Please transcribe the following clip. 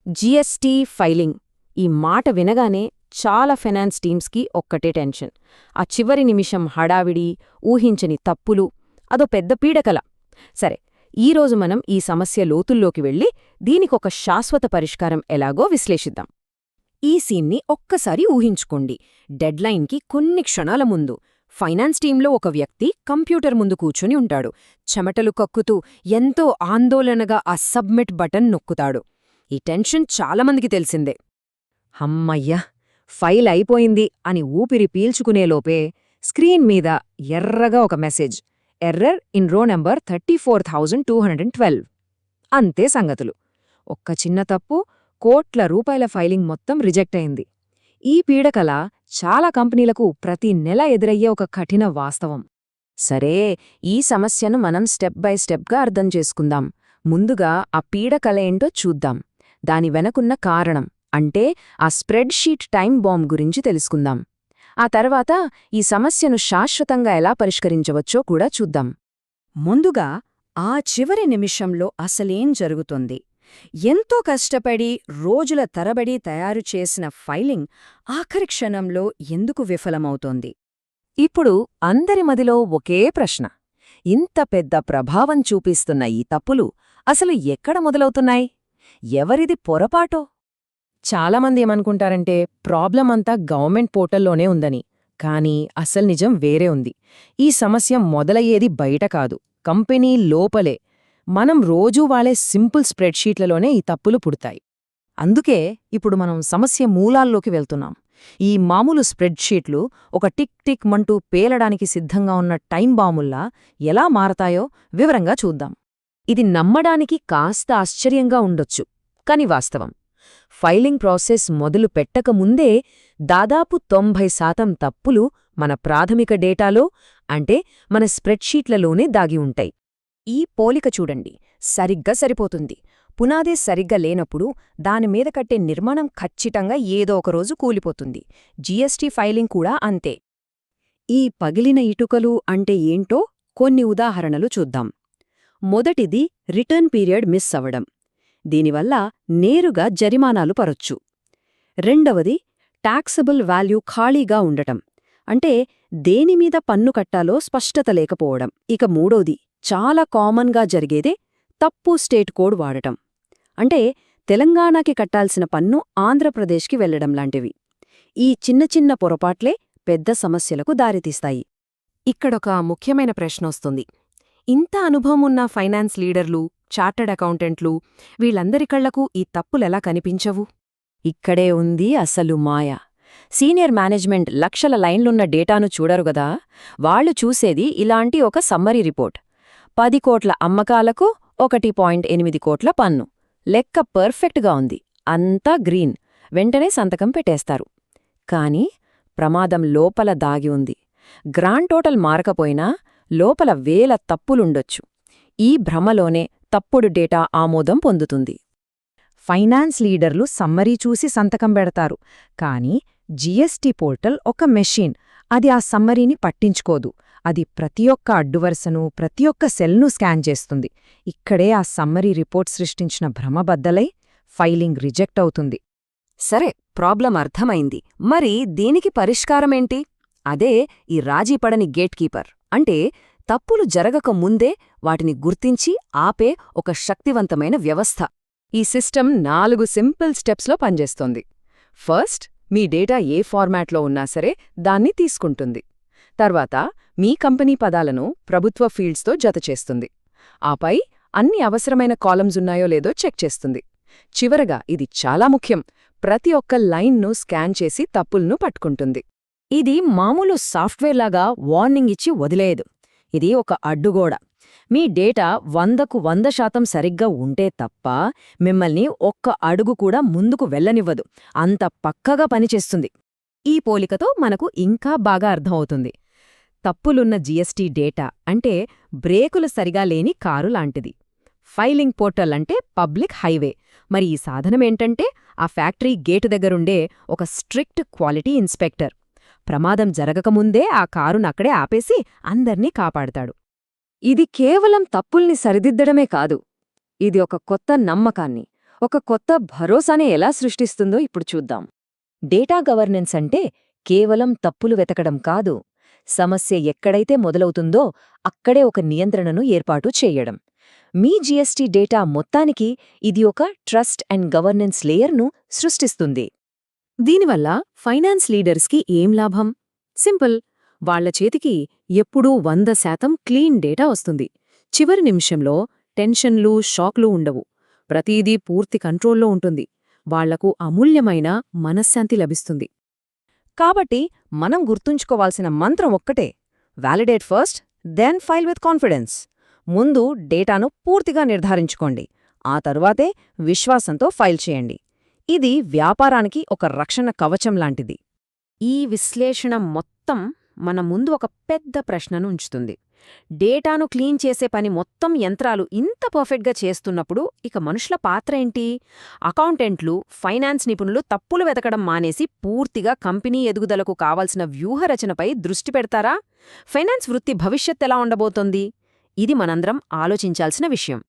GST filing ఈ మాట వినగానే చాలా ఫైనాన్స్ టీమ్స్కి ఒక్కటే టెన్షన్. ఆ చివరి నిమిషం హడావిడి, ఊహించని తప్పులు, అదో పెద్ద పీడకల. సరే, ఈరోజు మనం ఈ సమస్య లోతుల్లోకి వెళ్ళి దీనికొక శాశ్వత పరిష్కారం ఎలాగో విశ్లేషిద్దాం. ఈ సీన్ని ఒక్కసారి ఊహించుకోండి. డెడ్లైన్కి కొన్ని క్షణాల ముందు ఫైనాన్స్ టీంలో ఒక వ్యక్తి కంప్యూటర్ ముందు కూర్చొని ఉంటాడు. చెమటలు కక్కుతూ ఎంతో ఆందోళనగా ఆ సబ్మిట్ బటన్ నొక్కుతాడు. ఈ టెన్షన్ చాలామందికి తెలిసిందే. హమ్మయ్యా, ఫైల్ అయిపోయింది అని ఊపిరి పీల్చుకునేలోపే స్క్రీన్ మీద ఎర్రగా ఒక message, error in row number 34,212. అంతే సంగతులు. ఒక్క చిన్న తప్పు, కోట్ల రూపాయల ఫైలింగ్ మొత్తం రిజెక్ట్ అయింది. ఈ పీడకల చాలా కంపెనీలకు ప్రతి నెల ఎదురయ్యే ఒక కఠిన వాస్తవం. సరే, ఈ సమస్యను మనం స్టెప్ బై స్టెప్గా అర్థం చేసుకుందాం. ముందుగా ఆ పీడకల ఏంటో చూద్దాం. దాని వెనకున్న కారణం అంటే ఆ స్ప్రెడ్షీట్ టైం బాంబ్ గురించి తెలుసుకుందాం. ఆ తర్వాత ఈ సమస్యను శాశ్వతంగా ఎలా పరిష్కరించవచ్చో కూడా చూద్దాం. ముందుగా ఆ చివరి నిమిషంలో అసలేం జరుగుతుంది? ఎంతో కష్టపడి రోజుల తరబడి తయారుచేసిన ఫైలింగ్ ఆఖరి క్షణంలో ఎందుకు విఫలమవుతోంది? ఇప్పుడు అందరి మదిలో ఒకే ప్రశ్న. ఇంత పెద్ద ప్రభావం చూపిస్తున్న ఈ తప్పులు అసలు ఎక్కడ మొదలవుతున్నాయి? ఎవరిది పొరపాటో? చాలామంది ఏమనుకుంటారంటే ప్రాబ్లం అంతా గవర్నమెంట్ పోర్టల్లోనే ఉందని. కానీ అసలు నిజం వేరే ఉంది. ఈ సమస్య మొదలయ్యేది బయట కాదు, కంపెనీ లోపలే. మనం రోజూ వాడే సింపుల్ స్ప్రెడ్షీట్లలోనే ఈ తప్పులు పుడతాయి. అందుకే ఇప్పుడు మనం సమస్య మూలాల్లోకి వెళ్తున్నాం. ఈ మామూలు స్ప్రెడ్షీట్లు ఒక టిక్ టిక్ మంటూ పేలడానికి సిద్ధంగా ఉన్న టైం బాంబుల్లా ఎలా మారతాయో వివరంగా చూద్దాం. ఇది నమ్మడానికి కాస్త ఆశ్చర్యంగా ఉండొచ్చు, కాని వాస్తవం. ఫైలింగ్ ప్రాసెస్ మొదలు పెట్టకముందే దాదాపు 90% తప్పులు మన ప్రాథమిక డేటాలో, అంటే మన స్ప్రెడ్షీట్లలోనే దాగి ఉంటాయి. ఈ పోలిక చూడండి, సరిగ్గా సరిపోతుంది. పునాదే సరిగ్గా లేనప్పుడు దానిమీద కట్టే నిర్మాణం ఖచ్చితంగా ఏదో ఒకరోజు కూలిపోతుంది. జీఎస్టీ ఫైలింగ్ కూడా అంతే. ఈ పగిలిన ఇటుకలు అంటే ఏంటో కొన్ని ఉదాహరణలు చూద్దాం. మొదటిది రిటర్న్ పీరియడ్ మిస్ అవ్వడం. దీనివల్ల నేరుగా జరిమానాలు పరొచ్చు. రెండవది టాక్సబుల్ వాల్యూ ఖాళీగా ఉండటం, అంటే దేనిమీద పన్ను కట్టాలో స్పష్టత లేకపోవడం. ఇక మూడోది చాలా కామన్గా జరిగేదే తప్పు స్టేట్ కోడ్ వాడటం, అంటే తెలంగాణకి కట్టాల్సిన పన్ను ఆంధ్రప్రదేశ్కి వెళ్లడం లాంటివి. ఈ చిన్న చిన్న పొరపాట్లే పెద్ద సమస్యలకు దారితీస్తాయి. ఇక్కడొక ముఖ్యమైన ప్రశ్నొస్తుంది. ఇంత అనుభవం ఉన్న ఫైనాన్స్ లీడర్లు, చార్టర్డ్ అకౌంటెంట్లు, వీళ్ళందరి కళ్లకు ఈ తప్పులెలా కనిపించవు? ఇక్కడే ఉంది అసలు మాయ. సీనియర్ మేనేజ్మెంట్ లక్షల లైన్లున్న డేటాను చూడరుగదా. వాళ్లు చూసేది ఇలాంటి ఒక సమ్మరీ రిపోర్ట్. 10 కోట్ల అమ్మకాలకు 1.8 కోట్ల పన్ను. లెక్క పర్ఫెక్ట్గా ఉంది, అంతా గ్రీన్. వెంటనే సంతకం పెట్టేస్తారు. కాని ప్రమాదం లోపల దాగి ఉంది. గ్రాండ్ టోటల్ మారకపోయినా లోపల వేల తప్పులుండొచ్చు. ఈ భ్రమలోనే తప్పుడు డేటా ఆమోదం పొందుతుంది. ఫైనాన్స్ లీడర్లు సమ్మరీ చూసి సంతకం పెడతారు, కానీ జీఎస్టీ పోర్టల్ ఒక మెషీన్. అది ఆ సమ్మరీని పట్టించుకోదు. అది ప్రతి ఒక్క అడ్డువరుసను, ప్రతి ఒక్క సెల్ను స్కాన్ చేస్తుంది. ఇక్కడే ఆ సమ్మరీ రిపోర్ట్ సృష్టించిన భ్రమబద్దలై ఫైలింగ్ రిజెక్ట్ అవుతుంది. సరే, ప్రాబ్లం అర్థమైంది. మరి దీనికి పరిష్కారమేంటి? అదే ఈ రాజీపడని గేట్ కీపర్, అంటే తప్పులు జరగక ముందే వాటిని గుర్తించి ఆపే ఒక శక్తివంతమైన వ్యవస్థ. ఈ సిస్టమ్ 4 సింపుల్ స్టెప్స్లో పనిచేస్తోంది. ఫస్ట్, మీ డేటా ఏ ఫార్మాట్లో ఉన్నా సరే దాన్ని తీసుకుంటుంది. తర్వాత మీ కంపెనీ పదాలను ప్రభుత్వ ఫీల్డ్స్తో జతచేస్తుంది. ఆపై అన్ని అవసరమైన కాలమ్స్ ఉన్నాయో లేదో చెక్ చేస్తుంది. చివరగా, ఇది చాలా ముఖ్యం, ప్రతి ఒక్క లైన్ను స్కాన్ చేసి తప్పులను పట్టుకుంటుంది. ఇది మామూలు సాఫ్ట్వేర్లాగా వార్నింగ్ ఇచ్చి వదిలేయదు. ఇది ఒక అడ్డుగోడ. మీ డేటా 100కు 100% సరిగ్గా ఉంటే తప్ప మిమ్మల్ని ఒక్క అడుగు కూడా ముందుకు వెళ్లనివ్వదు. అంత పక్కగా పనిచేస్తుంది. ఈ పోలికతో మనకు ఇంకా బాగా అర్థమవుతుంది. తప్పులున్న జీఎస్టీ డేటా అంటే బ్రేకులు సరిగా లేని కారు లాంటిది. ఫైలింగ్ పోర్టల్ అంటే పబ్లిక్ హైవే. మరి ఈ సాధనమేంటంటే ఆ ఫ్యాక్టరీ గేటు దగ్గరుండే ఒక స్ట్రిక్ట్ క్వాలిటీ ఇన్స్పెక్టర్. ప్రమాదం జరగకముందే ఆ కారునక్కడే ఆపేసి అందర్నీ కాపాడతాడు. ఇది కేవలం తప్పుల్ని సరిదిద్దడమే కాదు, ఇది ఒక కొత్త నమ్మకాన్ని, ఒక కొత్త భరోసాని ఎలా సృష్టిస్తుందో ఇప్పుడు చూద్దాం. డేటా గవర్నెన్స్ అంటే కేవలం తప్పులు వెతకడం కాదు, సమస్య ఎక్కడైతే మొదలవుతుందో అక్కడే ఒక నియంత్రణను ఏర్పాటు చేయడం. మీ జీఎస్టీ డేటా మొత్తానికి ఇది ఒక ట్రస్ట్ అండ్ గవర్నెన్స్ లేయర్ను సృష్టిస్తుంది. దీనివల్ల ఫైనాన్స్ లీడర్స్కి ఏం లాభం? సింపుల్, వాళ్ల చేతికి ఎప్పుడూ 100% క్లీన్ డేటా వస్తుంది. చివరి నిమిషంలో టెన్షన్లు, షాక్లు ఉండవు. ప్రతీదీ పూర్తి కంట్రోల్లో ఉంటుంది. వాళ్లకు అమూల్యమైన మనశ్శాంతి లభిస్తుంది. కాబట్టి మనం గుర్తుంచుకోవాల్సిన మంత్రం ఒక్కటే: validate first, then file with confidence. ముందు డేటాను పూర్తిగా నిర్ధారించుకోండి, ఆ తరువాతే విశ్వాసంతో ఫైల్ చేయండి. ఇది వ్యాపారానికి ఒక రక్షణ కవచం లాంటిది. ఈ విశ్లేషణ మొత్తం మన ముందు ఒక పెద్ద ప్రశ్నను ఉంచుతుంది. డేటాను క్లీన్ చేసే పని మొత్తం యంత్రాలు ఇంత పర్ఫెక్ట్గా చేస్తున్నప్పుడు ఇక మనుషుల పాత్ర ఏంటి? అకౌంటెంట్లు, ఫైనాన్స్ నిపుణులు తప్పులు వెతకడం మానేసి పూర్తిగా కంపెనీ ఎదుగుదలకు కావాల్సిన వ్యూహరచనపై దృష్టి పెడతారా? ఫైనాన్స్ వృత్తి భవిష్యత్తెలా ఉండబోతోంది? ఇది మనందరం ఆలోచించాల్సిన విషయం.